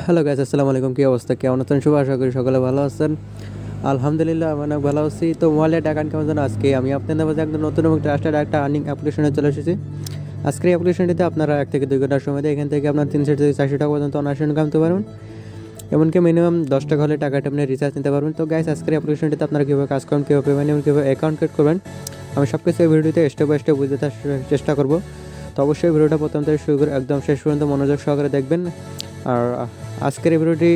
Hello guys, আসসালামু আলাইকুম। কি অবস্থা, কেমন আছেন? শুভ আশা করি সকলে ভালো আছেন। আলহামদুলিল্লাহ আমি অনেক ভালো আছি। তো মোবাইলের টাকা কেমন যেন আজকে আমি আপনাদের মাঝে একদম নতুন এবং ট্রাস্টেড একটা আর্নিং অ্যাপ্লিকেশনে চলে এসেছি। আজকের এই অ্যাপ্লিকেশনটিতে আপনারা 1 থেকে 2 ঘন্টার সময় দিয়ে এখান থেকে আপনার 300 থেকে 400 টাকা পর্যন্ত অনায়াসে ইনকাম করতে পারবেন। এমনকি মিনিমাম 10 টাকা হলে টাকাটা আপনি রিচার্জ নিতে পারবেন। তো গাইস, আজকের অ্যাপ্লিকেশনটিতে আপনারা কীভাবে কাজ করবেন, কীভাবে পেমেন্ট এবং কীভাবে অ্যাকাউন্ট ক্রিয়েট করবেন, আমি সব কিছু এই ভিডিওতে স্টেপ বাই স্টেপ বুঝতে চেষ্টা করব। তো অবশ্যই ভিডিওটা প্রথম থেকে শুরু করে একদম শেষ পর্যন্ত মনোযোগ সহকারে দেখবেন। আর আজকের এই ভিডিওটি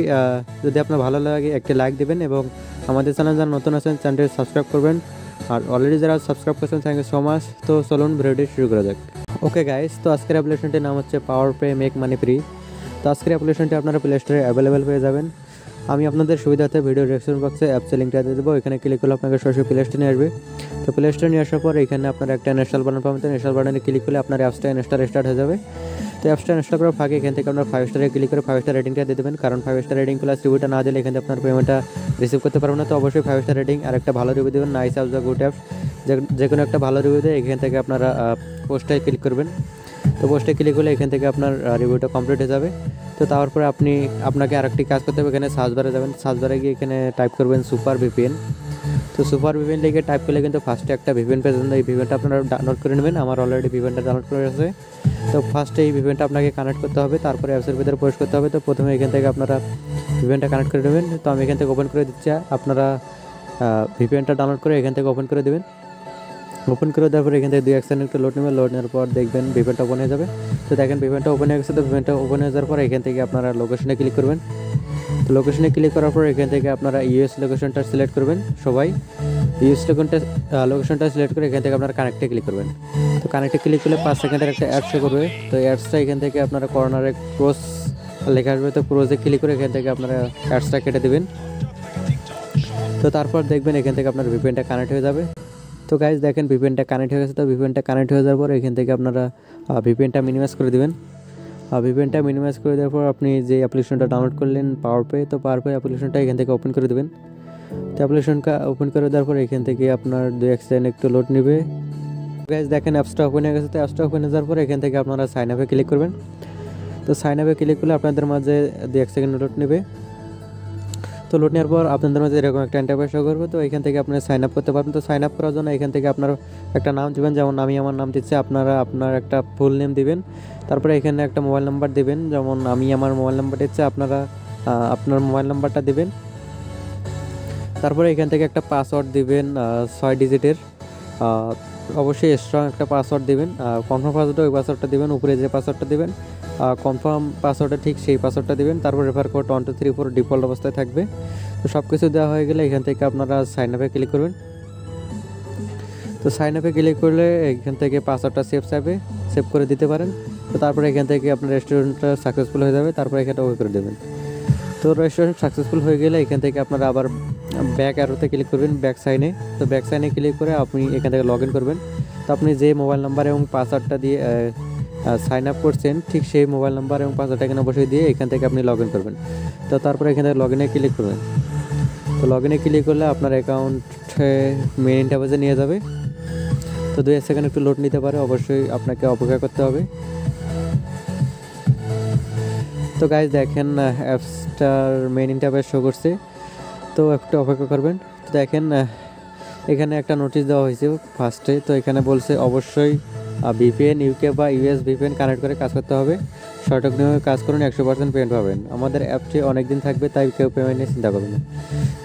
যদি আপনার ভালো লাগে একটি লাইক দেবেন এবং আমাদের চ্যানেল যারা নতুন আছেন চ্যানেলটি সাবস্ক্রাইব করবেন। আর অলরেডি যারা সাবস্ক্রাইব করেছেন থ্যাংক ইউ সো মাচ। তো চলুন ভিডিওটি শুরু করা যাক। ওকে গাইস, তো আজকের অ্যাপ্লিকেশনটির নাম হচ্ছে পাওয়ার পে মেক মানি ফ্রি। তো আজকের অ্যাপ্লিকেশনটি আপনারা প্লে স্টোরে অ্যাভেলেবেল পেয়ে যাবেন। আমি আপনাদের সুবিধার্থে ভিডিও ডিসক্রিপশন বক্সে অ্যাপসের লিঙ্কটা দিয়ে দেবো। এখানে ক্লিক করলে আপনাকে সরাসরি প্লে স্টোরে নিয়ে আসবে। তো প্লে স্টোরে নিয়ে আসার পর এখানে আপনারা একটা ইনস্টল বাটন পাবেন। তো ইনস্টল বাটনে ক্লিক করলে আপনার অ্যাপসটা ইনস্টল স্টার্ট হয়ে যাবে। তো অ্যাপসটা ইনস্টল করার ফাঁকে এখান থেকে আপনার 5 স্টারে ক্লিক করে 5 স্টার রেটিংটা দিয়ে দেবেন, কারণ 5 স্টার রেটিং প্লাস রিভিউটা না দিলে এখান থেকে আপনার পেমেন্টটা রিসিভ করতে পারবেন না। তো অবশ্যই 5 স্টার রেটিং আর একটা ভালো রিভিউ দেবেন, নাইস অ্যাপস বা গুড অ্যাপস, যে কোনো একটা ভালো রিভিউ দিয়ে এখান থেকে আপনারা পোস্টে ক্লিক করবেন। তো পোস্টে ক্লিক করলে এখান থেকে আপনার রিভিউটা কমপ্লিট হয়ে যাবে। তো তারপরে আপনাকে আরেকটি কাজ করতে হবে। এখানে সার্চ বারে যাবেন, সার্চ বারে গিয়ে এখানে টাইপ করবেন সুপার ভিপিএন। তো সুপার ভিপিএন লিখে টাইপ করলে কিন্তু ফার্স্টে একটা ভিপিএন পেয়ে যাবেন। এই ভিপিএনটা আপনারা ডাউনলোড করে নেবেন। আমার অলরেডি ভিপিএনটা ডাউনলোড করে আছে। তো ফার্স্টে এই ভিপিএনটা আপনাকে কানেক্ট করতে হবে, তারপরে অ্যাপসের ভিতরে প্রবেশ করতে হবে। তো প্রথমে এখান থেকে আপনারা ভিপিএনটা কানেক্ট করে নেবেন। তো আমি এখান থেকে ওপেন করে দিচ্ছি, আপনারা ভিপিএনটা ডাউনলোড করে এখান থেকে ওপেন করে দেবেন। ওপেন করে দেওয়ার পরে এখান থেকে 2-1 সেকেন্ড একটু লোড নেবেন। লোড নেওয়ার পর দেখবেন ভিপিএনটা ওপেন হয়ে যাবে। তো দেখেন ভিপিএনটা ওপেন হয়ে গেছে। তো ভিপিএনটা ওপেন হয়ে যাওয়ার পর এখান থেকে আপনারা লোকেশনে ক্লিক করবেন। তো লোকেশনে ক্লিক করার পর এখান থেকে আপনারা ইউএস লোকেশনটা সিলেক্ট করবেন। সবাই ইউএস লোকেশনটা সিলেক্ট করে এখান থেকে আপনারা কানেক্টে ক্লিক করবেন। তো কানেক্টে ক্লিক করলে 5 সেকেন্ডের একটা অ্যাড শো করবে। তো অ্যাডসটা এখান থেকে আপনারা কর্নারে ক্রস লেখা আসবে। তো ক্রসে ক্লিক করে এখান থেকে আপনারা অ্যাডসটা কেটে দেবেন। তো তারপর দেখবেন এখান থেকে আপনার ভিপিএনটা কানেক্ট হয়ে যাবে। তো গাইজ দেখেন ভিপিএনটা কানেক্ট হয়ে গেছে। তো ভিপিএনটা কানেক্ট হয়ে যাওয়ার পর এখান থেকে আপনারা ভিপিএনটা মিনিমাইজ করে দেবেন। ভিপিএনটা মিনিমাইজ করে দেওয়ার পর আপনি যে অ্যাপ্লিকেশনটা ডাউনলোড করলেন পাওয়ার পে, তো পাওয়ার পে অ্যাপ্লিকেশনটা এখান থেকে ওপেন করে দেবেন। তো অ্যাপ্লিকেশনটা ওপেন করে দেওয়ার পর এখান থেকে আপনার 2-1 সেকেন্ড একটু লোড নেবে। গাইজ দেখেন অ্যাপসটা ওপেন হয়ে গেছে। তো অ্যাপসটা ওপেন হয়ে যাওয়ার পর এখান থেকে আপনারা সাইন আপে ক্লিক করবেন। তো সাইন আপে ক্লিক করলে আপনাদের মাঝে 2-1 সেকেন্ড লোড নেবে। তো লোড নেওয়ার পর আপনাদের মাঝে এরকম একটা ইন্টারফেস শো করবে। তো এখান থেকে আপনি সাইন আপ করতে পারবেন। তো সাইন আপ করার জন্য এখান থেকে আপনার একটা নাম দেবেন, যেমন আমি আমার নাম দিচ্ছি, আপনারা আপনার একটা ফুল নেম দিবেন। তারপরে এখানে একটা মোবাইল নাম্বার দিবেন, যেমন আমি আমার মোবাইল নাম্বার দিচ্ছি, আপনারা আপনার মোবাইল নাম্বারটা দিবেন। তারপরে এখান থেকে একটা পাসওয়ার্ড দিবেন 6 ডিজিটের, অবশ্যই স্ট্রং একটা পাসওয়ার্ড দিবেন। কনফার্ম পাসওয়ার্ড ওই পাসওয়ার্ডটা দিবেন, উপরে যে পাসওয়ার্ডটা দিবেন কনফার্ম পাসওয়ার্ডটা ঠিক সেই পাসওয়ার্ডটা দিবেন। তারপর রেফার কোড 1 2 3 4 ডিফল্ট অবস্থায় থাকবে। তো সব কিছু দেওয়া হয়ে গেলে এখান থেকে আপনারা সাইন আপে ক্লিক করবেন। তো সাইন আপে ক্লিক করলে এখান থেকে পাসওয়ার্ডটা সেভ করে দিতে পারেন। তো তারপরে এখান থেকে আপনার রেস্টুরেন্টটা সাকসেসফুল হয়ে যাবে। তারপরে এখানটা ওকে করে দেবেন। তো রেস্টুরেন্ট সাকসেসফুল হয়ে গেলে এখান থেকে আপনারা আবার ব্যাক অ্যারোতে ক্লিক করবেন, ব্যাক সাইনে। তো ব্যাক সাইনে ক্লিক করে আপনি এখান থেকে লগ ইন করবেন। তো আপনি যে মোবাইল নাম্বার এবং পাসওয়ার্ডটা দিয়ে সাইন আপ করছেন ঠিক সেই মোবাইল নাম্বার এবং পাসওয়ার্ডটা এখানে অবশ্যই দিয়ে এখান থেকে আপনি লগ ইন করবেন। তো তারপরে এখান থেকে লগ ইনে ক্লিক করবেন। তো লগ ইনে ক্লিক করলে আপনার অ্যাকাউন্টে মেইন ইন্টারফেসে নিয়ে যাবে। তো 2 সেকেন্ড একটু লোড নিতে পারে, অবশ্যই আপনাকে অপেক্ষা করতে হবে। তো গাইজ দেখেন অ্যাপসটার মেইন ইন্টারফেস শো করছে। তো একটু অপেক্ষা করবেন। তো দেখেন এখানে একটা নোটিশ দেওয়া হয়েছে ফার্স্টে। তো এখানে বলছে অবশ্যই ভিপিএন ইউকে বা ইউএস ভিপিএন কানেক্ট করে কাজ করতে হবে। সঠিক নিয়মে কাজ করুন, 100% পেমেন্ট পাবেন। আমাদের অ্যাপটি অনেক দিন থাকবে, তাই কেউ পেমেন্ট নিয়ে চিন্তা করবেন না।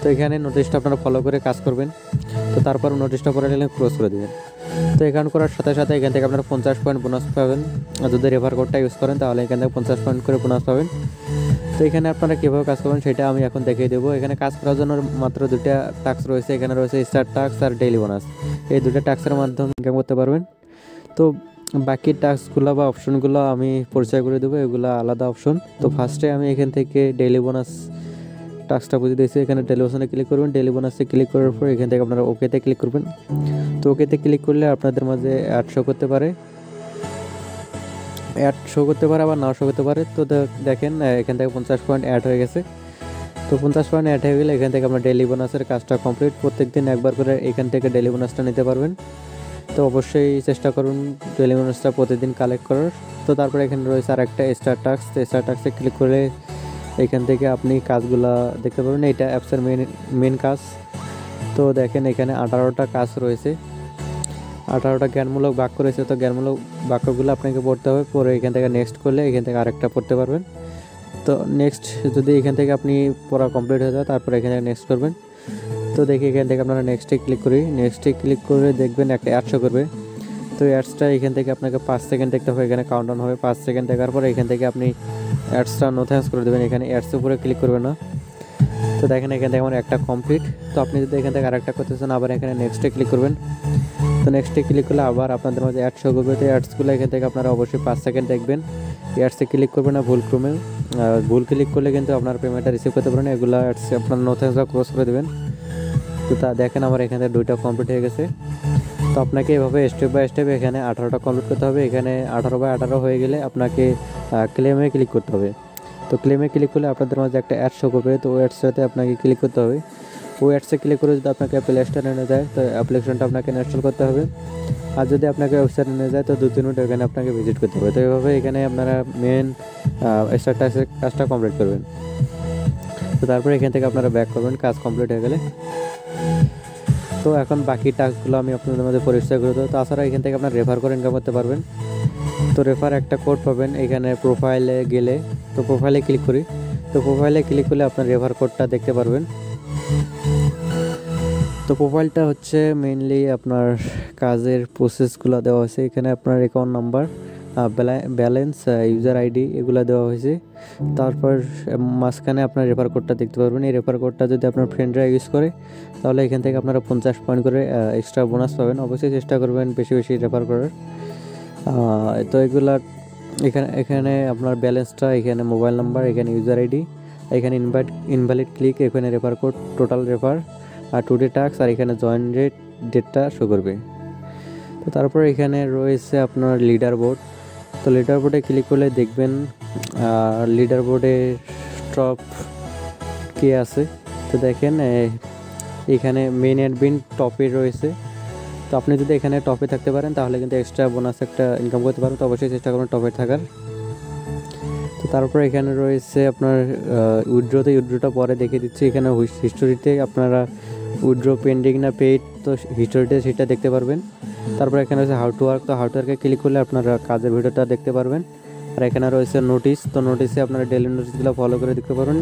তো এখানে নোটিশটা আপনারা ফলো করে কাজ করবেন। তো তারপর নোটিশটা পরে নিলে ক্লোজ করে দেবেন। তো অ্যাকাউন্ট করার সাথে সাথে এখান থেকে আপনারা 50 পয়েন্ট বোনাস পাবেন। যদি রেফার কোডটা ইউজ করেন তাহলে এখান থেকে 50 পয়েন্ট করে বোনাস পাবেন। তো এখানে আপনারা কীভাবে কাজ করবেন সেটা আমি এখন দেখিয়ে দেবো। এখানে কাজ করার জন্য মাত্র 2টা টাস্ক রয়েছে। এখানে রয়েছে স্টার টাস্ক আর ডেইলি বোনাস। এই 2টা টাস্কের মাধ্যমে ইনকাম করতে পারবেন। তো বাকি টাস্কগুলো বা অপশনগুলো আমি পরিচয় করে দেবো, এগুলো আলাদা অপশন। তো ফার্স্টে আমি এখান থেকে ডেইলি বোনাস টাস্কটা বুঝে দিয়েছি। এখানে ডেইলি বোনাসে ক্লিক করবেন। ডেইলি বোনাসে ক্লিক করার পর এখান থেকে আপনারা ওকেতে ক্লিক করবেন। তো ওকেতে ক্লিক করলে আপনাদের মাঝে অ্যাড শো করতে পারে, আবার নাও শো করতে পারে। তো দেখেন এখান থেকে 50 পয়েন্ট অ্যাড হয়ে গেছে। তো 50 পয়েন্ট অ্যাড হয়ে গেলে এখান থেকে আমরা ডেইলি বোনাসের কাজটা কমপ্লিট। প্রত্যেকদিন একবার করে এখান থেকে ডেইলি বোনাসটা নিতে পারবেন। তো অবশ্যই চেষ্টা করুন ডেইলি বোনাসটা প্রতিদিন কালেক্ট করার। তো তারপরে এখানে রয়েছে আর একটা স্টার টাস্ক। স্টার টাস্কে ক্লিক করলে এখান থেকে আপনি কাজগুলা দেখতে পাবেন। এটা অ্যাপসের মেন কাজ। তো দেখেন এখানে 18টা কাজ রয়েছে, 18টা জ্ঞানমূলক বাক্য রয়েছে। তো জ্ঞানমূলক বাক্যগুলো আপনাকে পড়তে হবে, পরে এখান থেকে নেক্সট করলে এখান থেকে আরেকটা পড়তে পারবেন। তো নেক্সট যদি এখান থেকে আপনি পড়া কমপ্লিট হয়ে যায় তারপরে এখানে নেক্সট করবেন। তো দেখি এখান থেকে আপনারা নেক্সটে ক্লিক করি, নেক্সটে ক্লিক করে দেখবেন একটা অ্যাড শো করবে। তো অ্যাডসটা এখান থেকে আপনাকে 5 সেকেন্ড দেখতে হবে, এখানে কাউন্টডাউন হবে। 5 সেকেন্ড দেখার পরে এখান থেকে আপনি অ্যাডসটা নো থ্যাঙ্কস করে দেবেন, এখানে অ্যাডসের উপরে ক্লিক করবেন না। তো দেখেন এখান থেকে আমার একটা কমপ্লিট। তো আপনি যদি এখান থেকে আরেকটা করতে চান আবার এখানে নেক্সটে ক্লিক করবেন। তো নেক্সটে ক্লিক করলে আবার আপনাদের মাঝে অ্যাড শো করবে। তো অ্যাডসগুলো এখান থেকে আপনারা অবশ্যই 5 সেকেন্ড দেখবেন। অ্যাডসে ক্লিক করবেন না ভুলক্রমে, ভুল ক্লিক করলে কিন্তু আপনার পেমেন্টটা রিসিভ করতে পারেন। এগুলো অ্যাডসে আপনার নো থ্যাঙ্কস ক্রস করে দেবেন। তো তা দেখেন আমার এখানে 2টা কমপ্লিট হয়ে গেছে। তো আপনাকে এভাবে স্টেপ বাই স্টেপ এখানে 18টা কমপ্লিট করতে হবে। এখানে 18/18 হয়ে গেলে আপনাকে ক্লেমে ক্লিক করতে হবে। তো ক্লেমে ক্লিক করলে আপনাদের মাঝে একটা অ্যাড শো করবে। তো ওই অ্যাডসটাতে আপনাকে ক্লিক করতে হবে। ওই অ্যাডসে ক্লিক করে যদি আপনাকে প্লে স্টোরে নিয়ে যায় তো অ্যাপ্লিকেশনটা আপনাকে ইনস্টল করতে হবে। আর যদি আপনাকে ওয়েবসাইটে নিয়ে যায় তো 2-3 মিনিট এখানে আপনাকে ভিজিট করতে হবে। তো এইভাবে এখানে আপনারা মেন স্টার্টাসের কাজটা কমপ্লিট করবেন। তো তারপরে এখান থেকে আপনারা ব্যাক করবেন কাজ কমপ্লিট হয়ে গেলে। তো এখন বাকি টাস্কগুলো আমি আপনাদের মধ্যে পরিচয় করে দেবো। তাছাড়া এখান থেকে আপনার রেফার করে ইনকাম করতে পারবেন। তো রেফার একটা কোড পাবেন এখানে প্রোফাইলে গেলে। তো প্রোফাইলে ক্লিক করি। তো প্রোফাইলে ক্লিক করলে আপনার রেফার কোডটা দেখতে পারবেন। তো প্রোফাইলটা হচ্ছে মেইনলি আপনার কাজের প্রসেসগুলো দেওয়া হয়েছে। এখানে আপনার account number, balance, user ID এগুলো দেওয়া হয়েছে। তারপর মাঝখানে আপনার রেফার কোডটা দেখতে পারবেন। এই রেফার কোডটা যদি আপনার ফ্রেন্ডরা ইউজ করে তাহলে এখান থেকে আপনারা 50 পয়েন্ট করে এক্সট্রা বোনাস পাবেন। অবশ্যই চেষ্টা করবেন বেশি বেশি রেফার করার। তো এগুলা এখানে আপনার ব্যালেন্সটা, এখানে মোবাইল নাম্বার, এখানে ইউজার আইডি, এখানে ইনভ্যালিড ক্লিক, এখানে রেফার কোড, টোটাল রেফার, আর টুডে টাস্ক, আর এখানে জয়েন ডেটটা শো করবে। তো তারপর এখানে রয়েছে আপনার লিডার বোর্ড। তো লিডার বোর্ডে ক্লিক করলে দেখবেন লিডার বোর্ডে টপ কে আছে। তো দেখেন এখানে মেইন অ্যাডমিন টপে রয়েছে। তো আপনি যদি এখানে টপে থাকতে পারেন তাহলে কিন্তু এক্সট্রা বোনাস একটা ইনকাম করতে পারেন। তো অবশ্যই চেষ্টা করবেন টপে থাকার। তো তারপর এখানে রয়েছে আপনার উইথড্রোটা পরে দেখিয়ে দিচ্ছি। এখানে হিস্টোরিতে আপনারা উইথড্রো পেন্ডিং না পেইড, তো হিস্টোরিতে সেটা দেখতে পারবেন। তারপর এখানে রয়েছে হাউ টু ওয়ার্ক। তো হাউ টু ওয়ার্কে ক্লিক করলে আপনারা কাজের ভিডিওটা দেখতে পারবেন। আর এখানে রয়েছে নোটিশ। তো নোটিশে আপনারা ডেইলি নোটিশগুলো ফলো করে দেখতে পারবেন।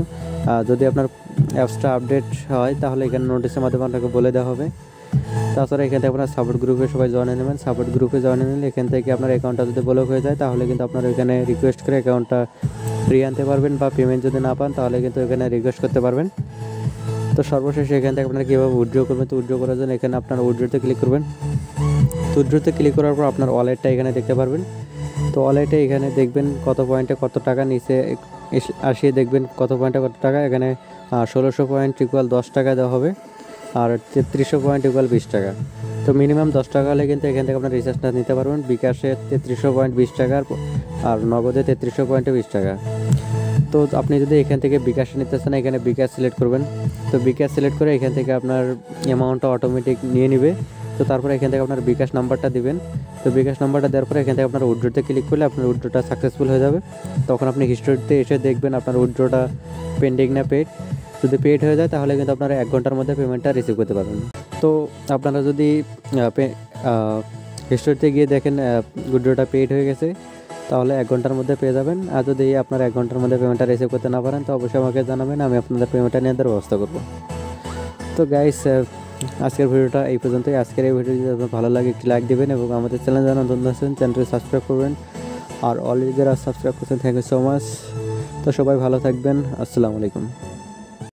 যদি আপনার অ্যাপসটা আপডেট হয় তাহলে এখানে নোটিশের মাধ্যমে আপনাকে বলে দেওয়া হবে। তাছাড়া এখান থেকে আপনার সাপোর্ট গ্রুপে সবাই জয়েন নেবেন। সাপোর্ট গ্রুপে জয়েন নিলে এখান থেকে আপনার অ্যাকাউন্টটা যদি ব্লক হয়ে যায় তাহলে কিন্তু আপনারা এখানে রিকোয়েস্ট করে অ্যাকাউন্টটা ফ্রি আনতে পারবেন, বা পেমেন্ট যদি না পান তাহলে কিন্তু এখানে রিকোয়েস্ট করতে পারবেন। তো সর্বশেষ এখান থেকে আপনারা কীভাবে উইথড্র করবেন, তো উইথড্র করার জন্য এখানে আপনার উইথড্রোতে ক্লিক করবেন। তো উইথড্রোতে ক্লিক করার পর আপনার ওয়ালেটটা এখানে দেখতে পারবেন। তো ওয়ালেটে এখানে দেখবেন কত পয়েন্টে কত টাকা, নিচে আসিয়ে দেখবেন কত পয়েন্টে কত টাকা। এখানে 1600 পয়েন্ট ইকুয়াল 10 টাকা দেওয়া হবে, আর 3300 পয়েন্ট ইকুয়াল 20 টাকা। তো মিনিমাম 10 টাকা হলে কিন্তু এখান থেকে আপনার রিচার্জটা নিতে পারবেন। বিকাশে 3300 পয়েন্ট 20 টাকার, আর নগদে 3300 পয়েন্টে 20 টাকা। তো আপনি যদি এখান থেকে বিকাশে নিতে চান এখানে বিকাশ সিলেক্ট করবেন। তো বিকাশ সিলেক্ট করে এখান থেকে আপনার অ্যামাউন্টটা অটোমেটিক নিয়ে নেবে। তো তারপরে এখান থেকে আপনার বিকাশ নাম্বারটা দিবেন। তো বিকাশ নাম্বারটা দেওয়ার পরে এখান থেকে আপনার উইথড্রোতে ক্লিক করলে আপনার উইথড্রোটা সাকসেসফুল হয়ে যাবে। তখন আপনি হিস্টোরিতে এসে দেখবেন আপনার উইথড্রোটা পেন্ডিং না পেড। যদি পেড হয়ে যায় তাহলে কিন্তু আপনারা 1 ঘন্টার মধ্যে পেমেন্টটা রিসিভ করতে পারবেন। তো আপনারা যদি হিস্টোরিতে গিয়ে দেখেন উইথড্রোটা পেড হয়ে গেছে তাহলে 1 ঘন্টার মধ্যে পেয়ে যাবেন। আর যদি আপনারা 1 ঘন্টার মধ্যে পেমেন্টটা রিসিভ করতে না পারেন তো অবশ্যই আমাকে জানাবেন, আমি আপনাদের পেমেন্টটা নিয়ে দেওয়ার ব্যবস্থা করব। তো গাইস আজকের ভিডিওটা এই পর্যন্তই। আজকের এই ভিডিও যদি আপনার ভালো লাগে একটি লাইক দেবেন এবং আমাদের চ্যানেল যারা নতুন আছেন চ্যানেলটি সাবস্ক্রাইব করবেন। আর অলরেডি যারা সাবস্ক্রাইব করছেন থ্যাংক ইউ সো মাচ। তো সবাই ভালো থাকবেন। আসসালামু আলাইকুম।